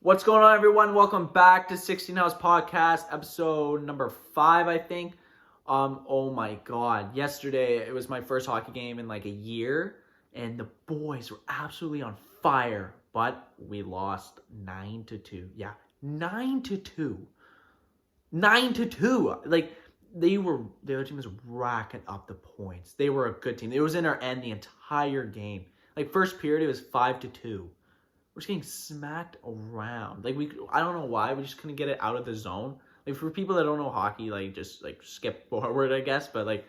What's going on, everyone? Welcome back to 16House Podcast, episode number 5, I think. Oh my God. Yesterday, it was my first hockey game in like a year, and the boys were absolutely on fire, but we lost 9-2. Yeah, 9-2. 9-2. Like, the other team was racking up the points. They were a good team. It was in our end the entire game. Like, first period, it was 5-2. We're just getting smacked around. I don't know why, we just couldn't get it out of the zone. Like, for people that don't know hockey, just skip forward, I guess. But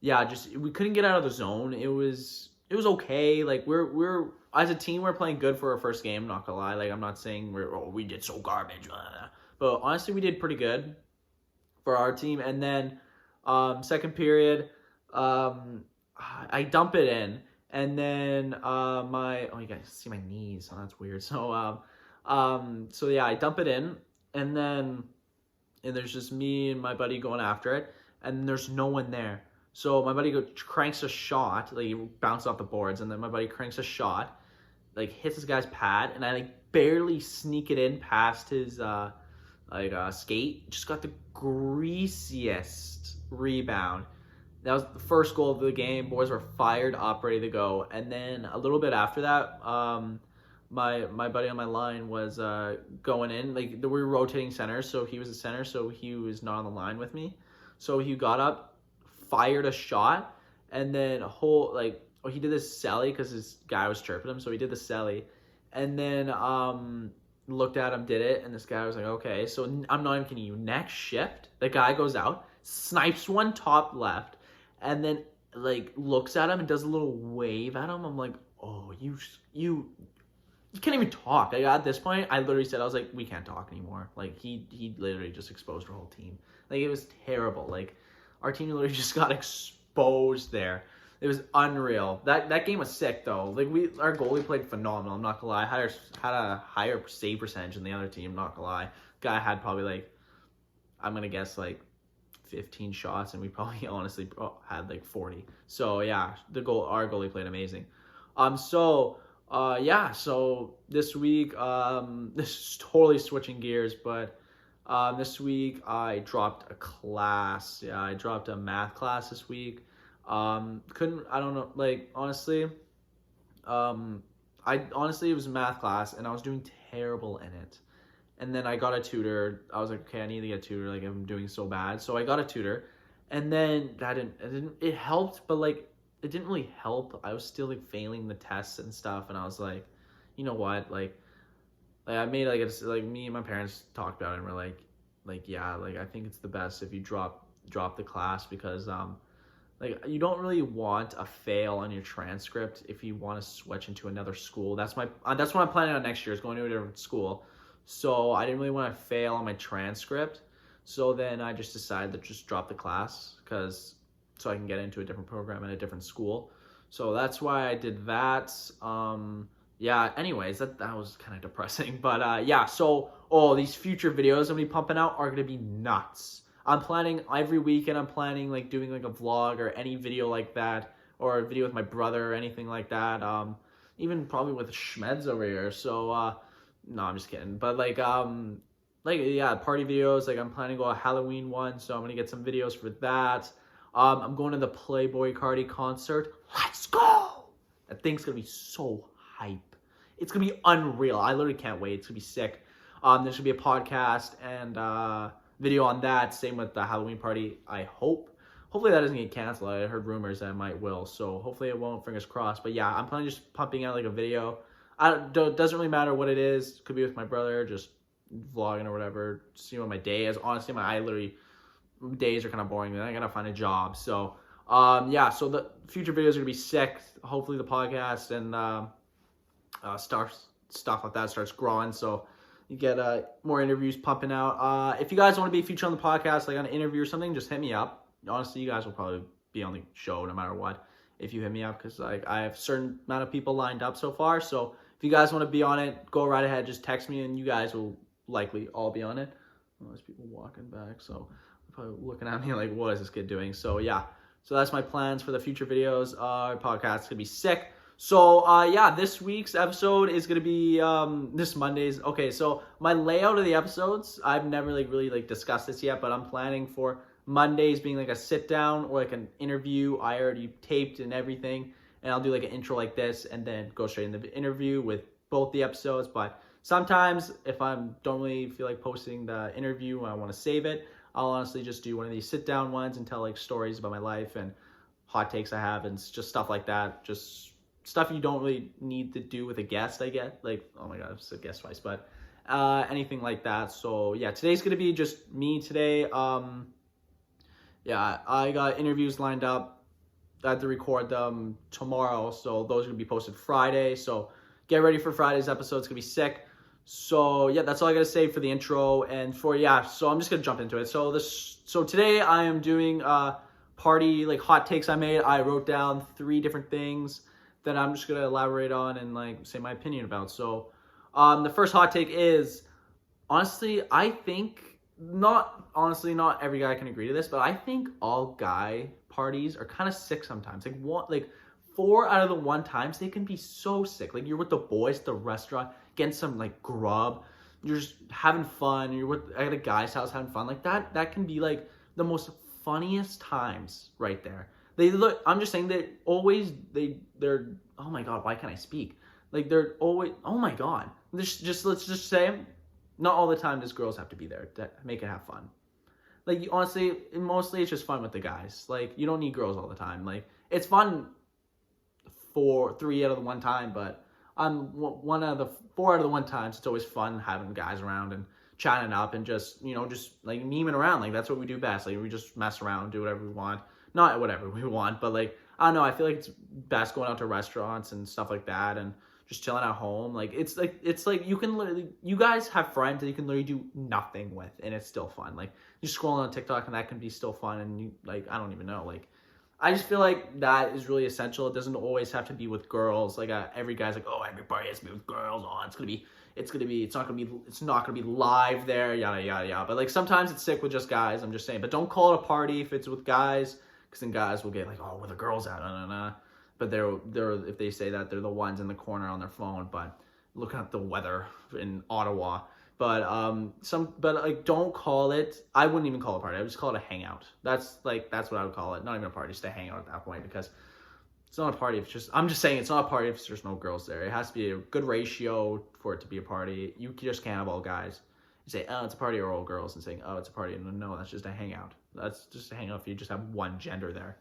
just we couldn't get out of the zone. It was okay. Like, we're as a team, we're playing good for our first game. Not gonna lie. Like, I'm not saying we did so garbage, but honestly, we did pretty good for our team. And then second period, I dump it in. And then you guys see my knees. Oh, that's weird. I dump it in, and there's just me and my buddy going after it, and there's no one there. So my buddy cranks a shot, like he bounced off the boards, and then my buddy cranks a shot, like hits this guy's pad, and I barely sneak it in past his skate. Just got the greasiest rebound. That was the first goal of the game. Boys were fired up, ready to go. And then a little bit after that, my buddy on my line was going in. Like, we were rotating centers, so he was a center, so he was not on the line with me. So he got up, fired a shot, and then he did this celly because his guy was chirping him, so he did the celly. And then looked at him, did it, and this guy was like, okay. So I'm not even kidding you. Next shift, the guy goes out, snipes one top left, and then looks at him and does a little wave at him. I'm like, oh, you can't even talk. Like, at this point, I literally said, I was like, we can't talk anymore. Like, he literally just exposed our whole team. Like, it was terrible. Like, our team literally just got exposed there. It was unreal. That game was sick though. Like, our goalie played phenomenal. I'm not gonna lie. Had a higher save percentage than the other team. I'm not gonna lie. Guy had probably I'm gonna guess 15 shots, and we probably honestly had 40. So yeah, our goalie played amazing. So this week, this is totally switching gears, but this week I dropped a class. Yeah, I dropped a math class this week. Honestly, it was a math class, and I was doing terrible in it. And then I got a tutor. I was like, okay, I need to get a tutor. Like, I'm doing so bad. So I got a tutor. And then it helped, but it didn't really help. I was still failing the tests and stuff. And I was like, you know what? I made me and my parents talked about it, and we're I think it's the best if you drop the class, because you don't really want a fail on your transcript if you want to switch into another school. That's what I'm planning on next year, is going to a different school. So I didn't really want to fail on my transcript. So then I just decided to just drop the class, so I can get into a different program at a different school. So that's why I did that. Anyways, that was kind of depressing. But so these future videos I'm gonna be pumping out are gonna be nuts. I'm planning every weekend, I'm planning doing a vlog or any video like that, or a video with my brother or anything like that. Even probably with Schmeds over here. So no, I'm just kidding. But party videos. I'm planning to go a Halloween one, so I'm gonna get some videos for that. I'm going to the Playboy Cardi concert. Let's go! That thing's gonna be so hype. It's gonna be unreal. I literally can't wait. It's gonna be sick. There's gonna be a podcast and video on that. Same with the Halloween party. I hope. Hopefully that doesn't get canceled. I heard rumors that it might will, so hopefully it won't. Fingers crossed. But yeah, I'm planning just pumping out a video. Doesn't really matter what it is. Could be with my brother, just vlogging or whatever. See what my day is. Honestly, days are kind of boring. Then I gotta find a job. So so the future videos are gonna be sick. Hopefully the podcast and stuff like that starts growing. So you get more interviews pumping out. If you guys want to be featured on the podcast, on an interview or something, just hit me up. Honestly, you guys will probably be on the show no matter what if you hit me up, because I have a certain amount of people lined up so far. So if you guys want to be on it, go right ahead. Just text me, and you guys will likely all be on it. There's people walking back, so they're probably looking at me what is this kid doing? So yeah, so that's my plans for the future videos. Our podcast is gonna be sick. So, yeah, this week's episode is gonna be this Monday's. Okay, so my layout of the episodes, I've never like really like discussed this yet, but I'm planning for Mondays being like a sit down or like an interview. I already taped and everything, and I'll do like an intro like this, and then go straight into the interview with both the episodes. But sometimes if I don't really feel like posting the interview and I want to save it, I'll honestly just do one of these sit down ones and tell like stories about my life and hot takes I have and just stuff like that. Just stuff you don't really need to do with a guest, I get. Like, oh my god, I've said guest twice, but anything like that. So yeah, today's gonna be just me today. Yeah, I got interviews lined up. I have to record them tomorrow, so those are gonna be posted Friday. So get ready for Friday's episode. It's gonna be sick. So yeah, that's all I gotta say for the intro. And for so I'm just gonna jump into it. So today I am doing party like hot takes I made. I wrote down 3 different things that I'm just gonna elaborate on and like say my opinion about. So the first hot take is, honestly, I think not every guy can agree to this, but I think all guy parties are kind of sick sometimes. Like 4 out of the 1 times they can be so sick. Like you're with the boys at the restaurant getting some like grub, you're just having fun, you're at a guy's house having fun. Like that can be like the most funniest times right there. I'm just saying that always they're oh my god, why can't I speak? Like they're always, oh my god. Let's just say, not all the time does girls have to be there to make it have fun. Like honestly, mostly it's just fun with the guys. Like you don't need girls all the time. Like it's fun for 3 out of the 1 time, but on 1 out of the 4 out of the 1 times, it's always fun having guys around and chatting up and just like memeing around. Like that's what we do best. Like we just mess around, do whatever we want. Not whatever we want, but like, I don't know, I feel like it's best going out to restaurants and stuff like that and just chilling at home. Like it's like you guys have friends that you can literally do nothing with and it's still fun. Like you scroll on TikTok and that can be still fun, and you like, I don't even know. Like I just feel like that is really essential. It doesn't always have to be with girls. Like every guy's like, oh, everybody has to be with girls. Oh, it's not gonna be live there, yada yada yada. But like sometimes it's sick with just guys. I'm just saying. But don't call it a party if it's with guys, because then guys will get like, oh, where the girls at? Nah. But they're if they say that, they're the ones in the corner on their phone, but looking at the weather in Ottawa. But like don't call it. I wouldn't even call it a party. I would just call it a hangout. That's what I would call it. Not even a party, just a hangout at that point, because it's not a party. I'm just saying it's not a party if there's no girls there. It has to be a good ratio for it to be a party. You just can't have all guys. You say, oh, it's a party, or all girls, and saying, oh, it's a party. No, that's just a hangout. That's just a hangout if you just have one gender there.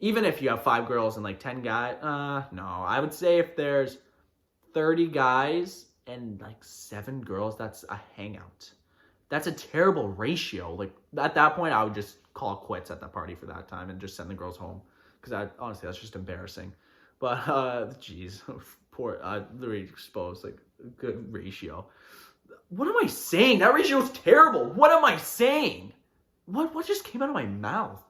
Even if you have 5 girls and like 10 guys, no. I would say if there's 30 guys and like 7 girls, that's a hangout. That's a terrible ratio. Like at that point, I would just call quits at that party for that time and just send the girls home. Because honestly, that's just embarrassing. But, geez, poor, literally exposed, like, a good ratio. What am I saying? That ratio is terrible. What am I saying? What just came out of my mouth?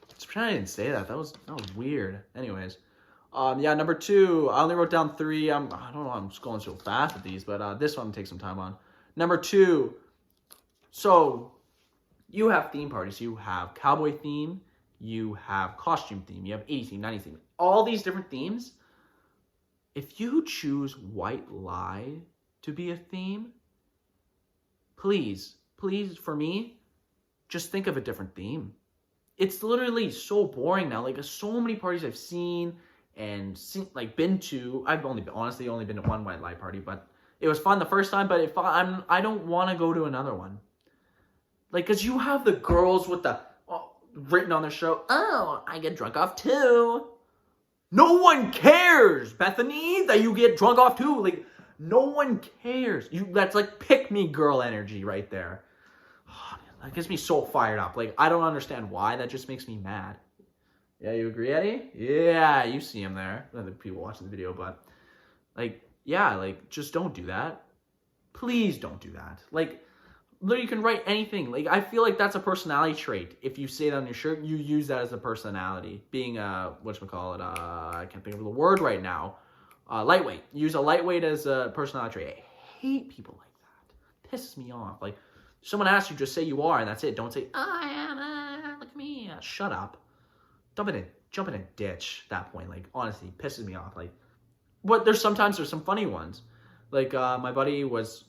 Let's pretend I didn't say that. That was weird. Anyways, yeah, number 2, I only wrote down 3. I don't know, I'm just going so fast with these, but this one takes some time on. Number 2, so you have theme parties. You have cowboy theme. You have costume theme, you have 80s theme, 90s theme, all these different themes. If you choose white lie to be a theme, please, for me, just think of a different theme. It's literally so boring now. Like so many parties I've seen and been to. I've only been to 1 white lie party, but it was fun the first time. But I don't want to go to another one. Like, cause you have the girls with the written on their show, oh, I get drunk off too. No one cares, Bethany, that you get drunk off too. Like, no one cares. That's like pick me girl energy right there. Oh, man, that gets me so fired up. Like, I don't understand why. That just makes me mad. Yeah, you agree, Eddie? Yeah, you see him there. The people watching the video, but like, yeah, like just don't do that. Please don't do that. Like, literally, you can write anything. Like, I feel like that's a personality trait. If you say that on your shirt, you use that as a personality. Being whatchamacallit, I can't think of the word right now. Lightweight. Use a lightweight as a personality trait. I hate people like that. Pisses me off. Like, someone asks you, just say you are, and that's it. Don't say, I am, look at me. Shut up. Jump in a ditch at that point. Like, honestly, pisses me off. Like, But there's some funny ones. Like my buddy was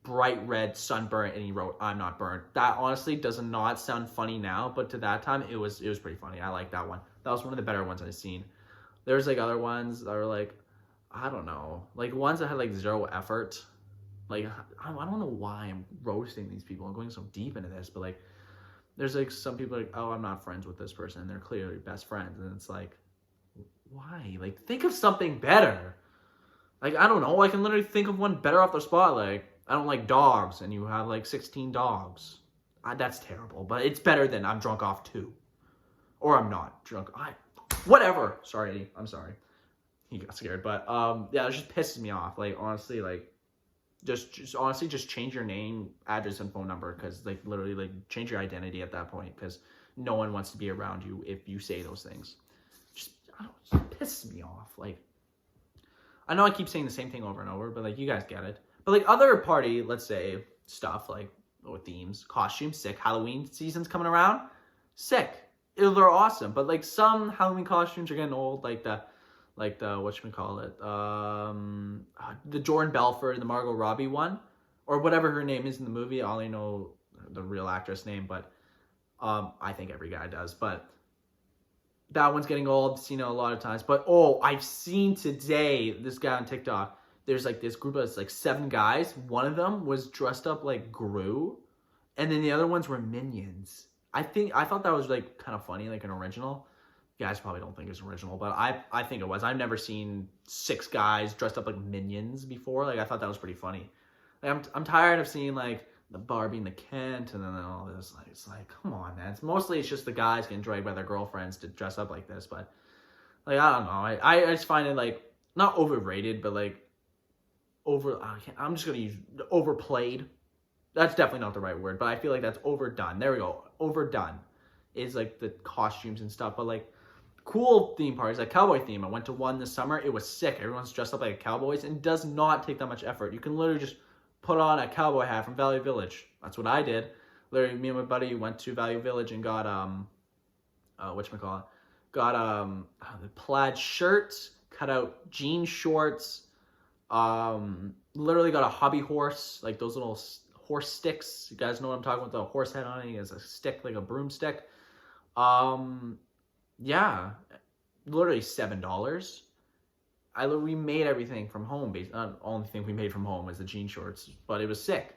bright red, sunburnt, and he wrote "I'm not burnt." That honestly does not sound funny now, but to that time it was pretty funny. I like that one. That was one of the better ones I've seen. There's like other ones that were like, I don't know, like ones that had like zero effort. Like I don't know why I'm roasting these people and going so deep into this, but like there's like some people like, oh, I'm not friends with this person, and they're clearly best friends, and it's like, why? Like think of something better. Like I don't know, I can literally think of one better off the spot. Like I don't like dogs, and you have like 16 dogs. That's terrible, but it's better than I'm drunk off 2, or I'm not drunk. Whatever. Sorry, Eddie. I'm sorry. He got scared, but yeah, it just pisses me off. Like honestly, like just honestly, just change your name, address, and phone number, because like literally, like change your identity at that point, because no one wants to be around you if you say those things. Just, I don't know, it pisses me off. Like I know I keep saying the same thing over and over, but like you guys get it. But like other party, let's say stuff like or themes, costumes, sick. Halloween season's coming around, sick. They're awesome. But like some Halloween costumes are getting old, like the whatchamacallit, the Jordan Belfort, the Margot Robbie one, or whatever her name is in the movie. I only know the real actress name, but I think every guy does. But that one's getting old. Seen it a lot of times. But oh, I've seen today this guy on TikTok. There's like this group of like 7 guys. One of them was dressed up like Gru, and then the other ones were Minions. I thought that was like kind of funny, like an original. You guys probably don't think it's original, but I think it was. I've never seen 6 guys dressed up like Minions before. Like I thought that was pretty funny. Like I'm tired of seeing like the Barbie and the Kent and then all this. Like it's like, come on, man. It's just the guys getting dragged by their girlfriends to dress up like this. But like I don't know. I just find it like not overrated, but like I'm just gonna use overplayed. That's definitely not the right word, but I feel like that's overdone. There we go. Overdone is like the costumes and stuff, but like cool theme parties, like cowboy theme. I went to one this summer. It was sick. Everyone's dressed up like cowboys, and it does not take that much effort. You can literally just put on a cowboy hat from Value Village. That's what I did. Literally, me and my buddy went to Value Village and got whatchamacallit, got the plaid shirts, cut out jean shorts, literally got a hobby horse, like those little horse sticks. You guys know what I'm talking about, the horse head on it. He has a stick, like a broomstick. Yeah, literally $7. We made everything from home. The only thing we made from home was the jean shorts, but it was sick.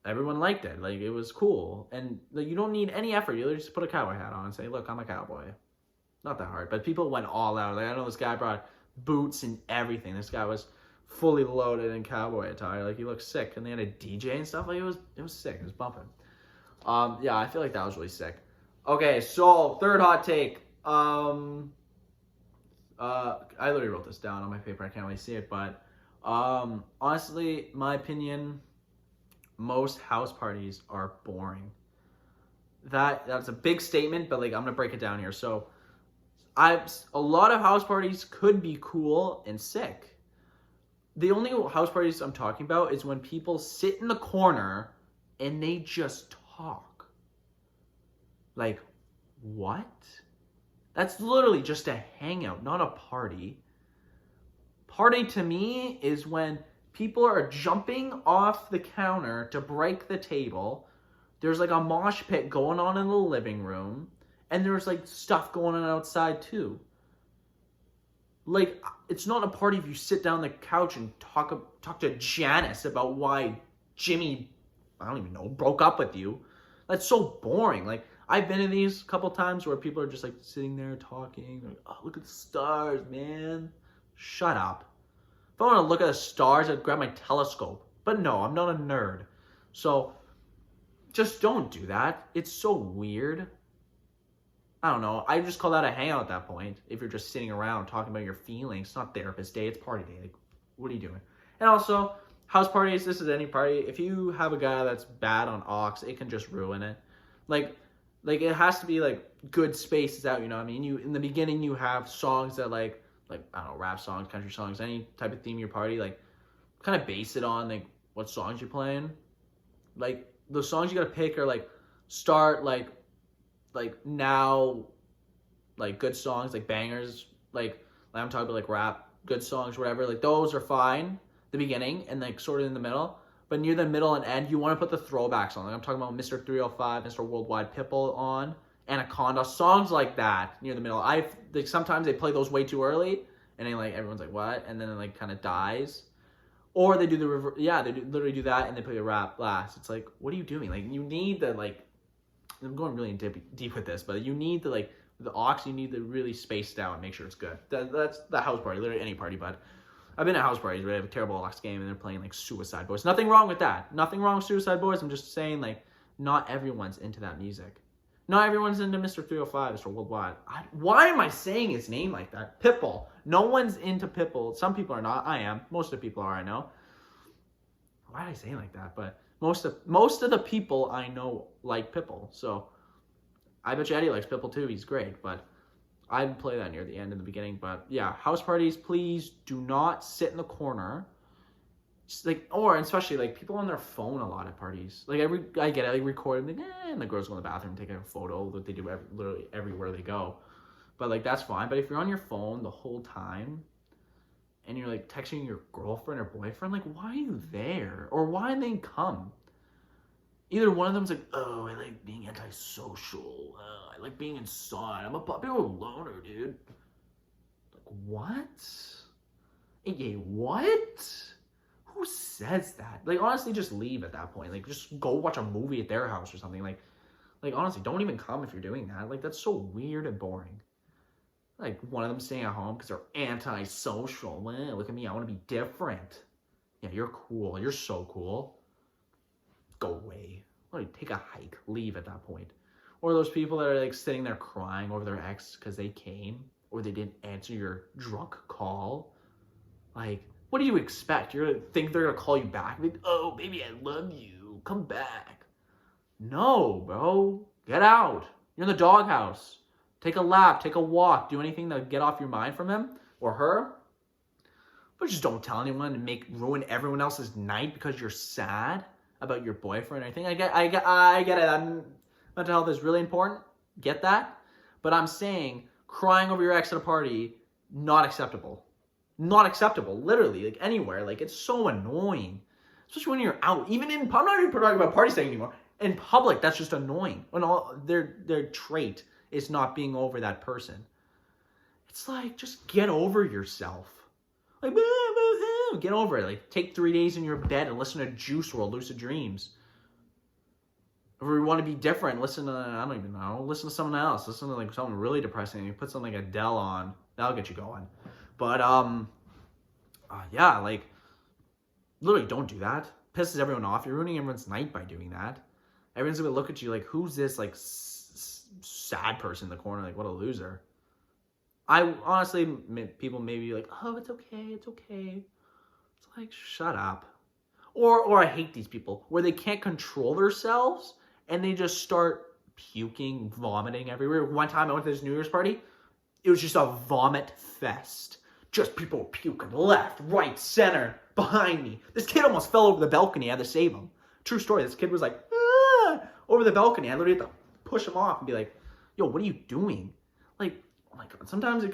Everyone liked it. Like it was cool, and like you don't need any effort. You literally just put a cowboy hat on and say, "Look, I'm a cowboy." Not that hard, but people went all out. Like I know this guy brought boots and everything. This guy was fully loaded in cowboy attire. Like he looked sick, and they had a DJ and stuff. Like it was sick. It was bumping. Yeah, I feel like that was really sick. Okay, so third hot take. I literally wrote this down on my paper. I can't really see it, but honestly, my opinion, most house parties are boring. That's a big statement, but like I'm gonna break it down here. So, a lot of house parties could be cool and sick. The only house parties I'm talking about is when people sit in the corner and they just talk. Like, what? That's literally just a hangout, not a party. Party to me is when people are jumping off the counter to break the table. There's like a mosh pit going on in the living room, and there's like stuff going on outside too. Like, it's not a party if you sit down on the couch and talk to Janice about why Jimmy, I don't even know, broke up with you. That's so boring. Like, I've been in these a couple times where people are just like sitting there talking. Like, oh, look at the stars, man. Shut up. If I want to look at the stars, I'd grab my telescope. But no, I'm not a nerd. So, just don't do that. It's so weird. I don't know. I just call that a hangout at that point. If you're just sitting around talking about your feelings. It's not therapist day. It's party day. Like, what are you doing? And also, house parties, this is any party. If you have a guy that's bad on aux, it can just ruin it. Like it has to be like good spaces out, you know what I mean? In the beginning you have songs that like I don't know, rap songs, country songs, any type of theme of your party, like kind of base it on like what songs you're playing. Like the songs you gotta pick are like start like now, like good songs, like bangers, like I'm talking about like rap good songs, whatever. Like those are fine, the beginning and like sort of in the middle. But near the middle and end, you want to put the throwbacks on. Like I'm talking about Mr. 305, Mr. Worldwide, Pitbull on, Anaconda, songs like that near the middle. I like sometimes they play those way too early, and then like everyone's like what, and then it like kind of dies. Or they do the literally do that and they play the rap last. It's like, what are you doing? Like you need the like. I'm going really deep with this, but you need the aux. You need to really space it out and make sure it's good. That's the house party, literally any party, but. I've been at house parties where they have a terrible aux game and they're playing like Suicide Boys. Nothing wrong with that. Nothing wrong with Suicide Boys. I'm just saying like not everyone's into that music. Not everyone's into Mr. 305, Mr. Worldwide. Why am I saying his name like that? Pitbull. No one's into Pitbull. Some people are not. I am. Most of the people are, I know. Why did I say it like that? But most of the people I know like Pitbull. So I bet you Eddie likes Pitbull too. He's great, but I'd play that near the end and the beginning, but yeah, house parties, please do not sit in the corner. Just like, or especially like people on their phone a lot at parties. Like I get it, like recording, like, and the girls go in the bathroom, taking a photo that they do literally everywhere they go. But like that's fine. But if you're on your phone the whole time, and you're like texting your girlfriend or boyfriend, like why are you there? Or why didn't they come? Either one of them's like, oh, I like being antisocial. I like being inside. I'm a popular loner, dude. Like, what? Yeah, what? Who says that? Like, honestly, just leave at that point. Like, just go watch a movie at their house or something. Like honestly, don't even come if you're doing that. Like, that's so weird and boring. Like, one of them staying at home because they're antisocial. Well, look at me. I want to be different. Yeah, you're cool. You're so cool. Go away. Like, take a hike. Leave at that point. Or those people that are like sitting there crying over their ex because they came or they didn't answer your drunk call. Like, what do you expect? You're gonna think they're gonna call you back? Like, oh, baby, I love you. Come back. No, bro. Get out. You're in the doghouse. Take a lap. Take a walk. Do anything to get off your mind from him or her. But just don't tell anyone and ruin everyone else's night because you're sad about your boyfriend or anything. I get it. Mental health is really important. Get that? But I'm saying crying over your ex at a party, not acceptable. Not acceptable. Literally, like anywhere. Like it's so annoying. Especially when you're out. I'm not even talking about party setting anymore. In public, that's just annoying. When their trait is not being over that person. It's like, just get over yourself. Like, get over it. Like, take 3 days in your bed and listen to Juice WRLD, Lucid Dreams. If you want to be different, listen to, I don't even know, listen to someone else. Listen to, like, something really depressing. You put something like Adele on. That'll get you going. But, yeah, like, literally don't do that. Pisses everyone off. You're ruining everyone's night by doing that. Everyone's going to look at you like, who's this, like, sad person in the corner? Like, what a loser. I honestly, people may be like, oh, it's okay, it's okay. It's like, shut up. Or I hate these people where they can't control themselves and they just start puking, vomiting everywhere. One time I went to this New Year's party, it was just a vomit fest. Just people puking left, right, center, behind me. This kid almost fell over the balcony. I had to save him. True story. This kid was like, over the balcony. I literally had to push him off and be like, yo, what are you doing? Like, oh my God. Sometimes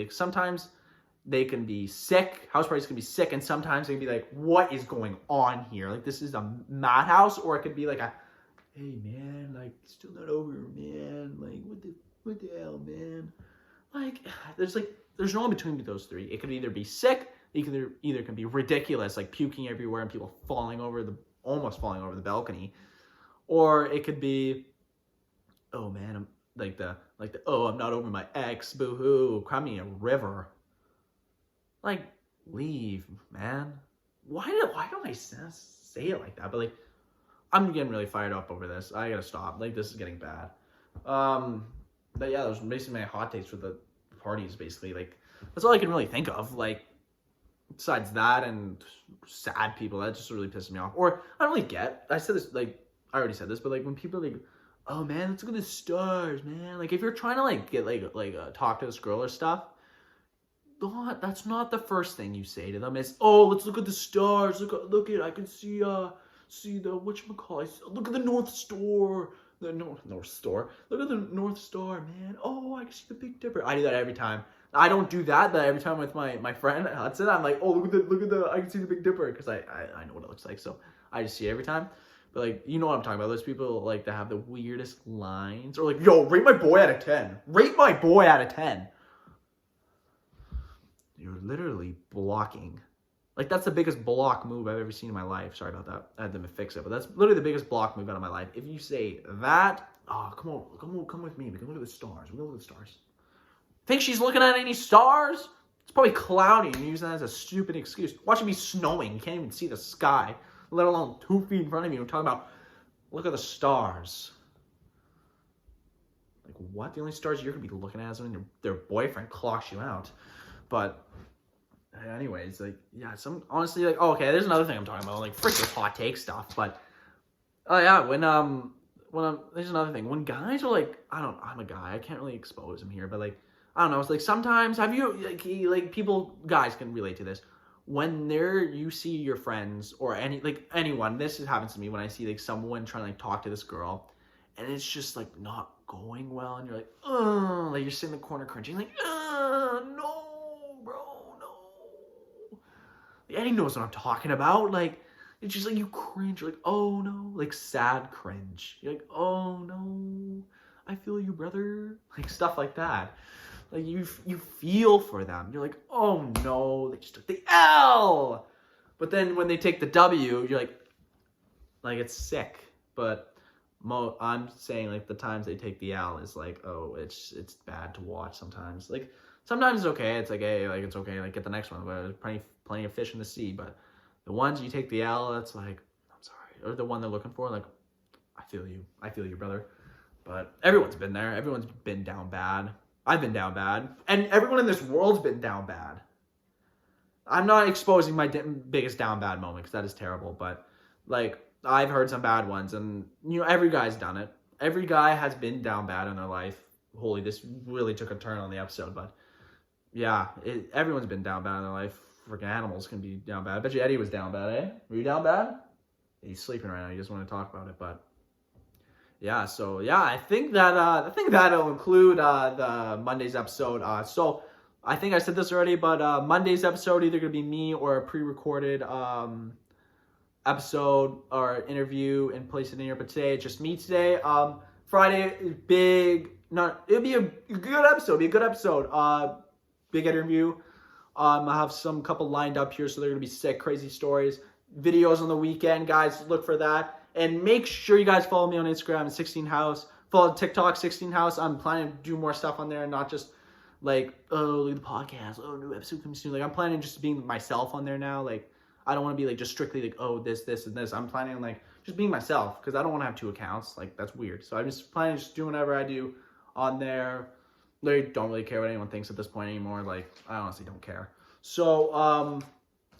sometimes they can be sick. House parties can be sick. And sometimes they can be like, what is going on here? Like, this is a madhouse. Or it could be like hey, man, like, still not over, man. Like, what the hell, man? Like, there's no in between with those three. It could either be sick. It could either can be ridiculous, like puking everywhere and people almost falling over the balcony. Or it could be, oh man, I'm oh, I'm not over my ex, boo-hoo, cry me a river. Like, leave, man. Why don't I say it like that? But like, I'm getting really fired up over this. I gotta stop. Like, this is getting bad. But yeah, those were basically my hot takes for the parties, basically. Like, that's all I can really think of. Like, besides that and sad people, that just really pisses me off. Or, I don't really get, I said this, like, I already said this, but like, when people are like, oh man, let's look at the stars, man. Like, if you're trying to like get talk to this girl or stuff, that's not the first thing you say to them. Is, oh, let's look at the stars. Look at, I can see the whatchamacallit. Look at the North Star. The North Star. Look at the North Star, man. Oh, I can see the Big Dipper. I do that every time. I don't do that, but every time with my friend Hudson, I'm like, oh, look at the, I can see the Big Dipper, because I know what it looks like, so I just see it every time. But like, you know what I'm talking about, those people like that have the weirdest lines, or like, yo, rate my boy out of 10. Rate my boy out of 10. You're literally blocking. Like, that's the biggest block move I've ever seen in my life. Sorry about that. I had to fix it, but that's literally the biggest block move out of my life. If you say that, oh, come with me. We can look at the stars. We can look at the stars. Think she's looking at any stars? It's probably cloudy and using that as a stupid excuse. Watch it be snowing. You can't even see the sky, let alone 2 feet in front of you. We're talking about, look at the stars. Like, what? The only stars you're going to be looking at is when their boyfriend clocks you out. But anyways, like, yeah, honestly, like, oh, okay, there's another thing I'm talking about, like, freaking hot take stuff, but, oh, yeah, there's another thing, when guys are, like, I'm a guy, I can't really expose him here, but, like, I don't know, it's, like, sometimes, have you, like, people, guys can relate to this, when you see your friends, or anyone, this happens to me, when I see, like, someone trying to, like, talk to this girl, and it's just, like, not going well, and you're like, ugh, like, you're sitting in the corner cringing, like, no. Eddie knows what I'm talking about. Like, it's just like you cringe. You're like, oh no. Like, sad cringe. You're like, oh no. I feel you, brother. Like, stuff like that. Like, you feel for them. You're like, oh no. They just took the L. But then when they take the W, you're like it's sick. But I'm saying, like, the times they take the L is like, oh, it's bad to watch sometimes. Like, sometimes it's okay. It's like, hey, like, it's okay. Like, get the next one. But there's plenty of fish in the sea. But the ones you take the L, that's like, I'm sorry. Or the one they're looking for, like, I feel you. I feel you, brother. But everyone's been there. Everyone's been down bad. I've been down bad. And everyone in this world's been down bad. I'm not exposing my biggest down bad moment, because that is terrible. But, like, I've heard some bad ones. And, you know, every guy's done it. Every guy has been down bad in their life. Holy, this really took a turn on the episode, but yeah, everyone's been down bad in their life. Freaking animals can be down bad. I bet you Eddie was down bad, eh? Were you down bad? He's sleeping right now. He doesn't want to talk about it, but yeah. So yeah, I think that'll include the Monday's episode. So I think I said this already, but Monday's episode either gonna be me or a pre-recorded episode or interview and place it in here. But today it's just me today. Friday is big. It'll be a good episode. Big interview. I have some couple lined up here, so they're gonna be sick, crazy stories. Videos on the weekend, guys. Look for that, and make sure you guys follow me on Instagram at 16House. Follow TikTok 16House. I'm planning to do more stuff on there, and not just like, oh, look at the podcast. Oh, new episode coming soon. Like, I'm planning just being myself on there now. Like, I don't want to be like just strictly like, oh, this, and this. I'm planning on like just being myself, because I don't want to have 2 accounts. Like, that's weird. So I'm just planning to just do whatever I do on there. Literally don't really care what anyone thinks at this point anymore. Like, I honestly don't care. So,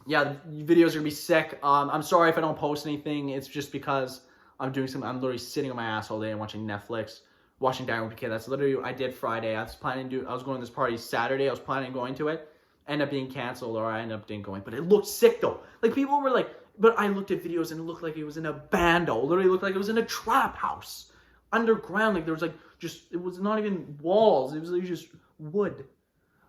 yeah, the videos are gonna be sick. I'm sorry if I don't post anything. It's just because I'm literally sitting on my ass all day and watching Netflix, watching Diary of a Kid. That's literally what I did Friday. I was going to this party Saturday. I was planning on going to it. Ended up being canceled, or I ended up didn't going. But it looked sick though. Like, people were like, but I looked at videos and it looked like it was in a bando. It literally looked like it was in a trap house. Underground. Like, there was like, it was not even walls. It was like just wood.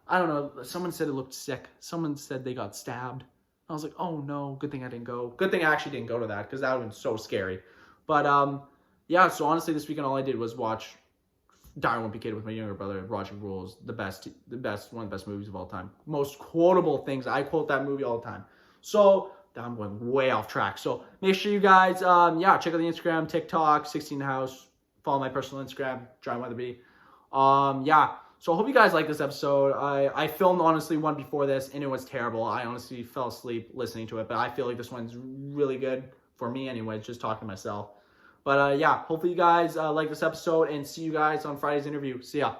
I don't know. Someone said it looked sick. Someone said they got stabbed. I was like, oh no, good thing I didn't go. Good thing I actually didn't go to that, because that would have been so scary. But, yeah, so honestly, this weekend all I did was watch Diary of a Kid with my younger brother, Roger Rules, one of the best movies of all time. Most quotable things. I quote that movie all the time. So, I'm going way off track. So, make sure you guys, yeah, check out the Instagram, TikTok, 16House. Follow my personal Instagram, John Weatherby. Yeah. So I hope you guys like this episode. I filmed, honestly, one before this, and it was terrible. I honestly fell asleep listening to it, but I feel like this one's really good for me anyways, just talking to myself. But yeah, hopefully you guys like this episode, and see you guys on Friday's interview. See ya.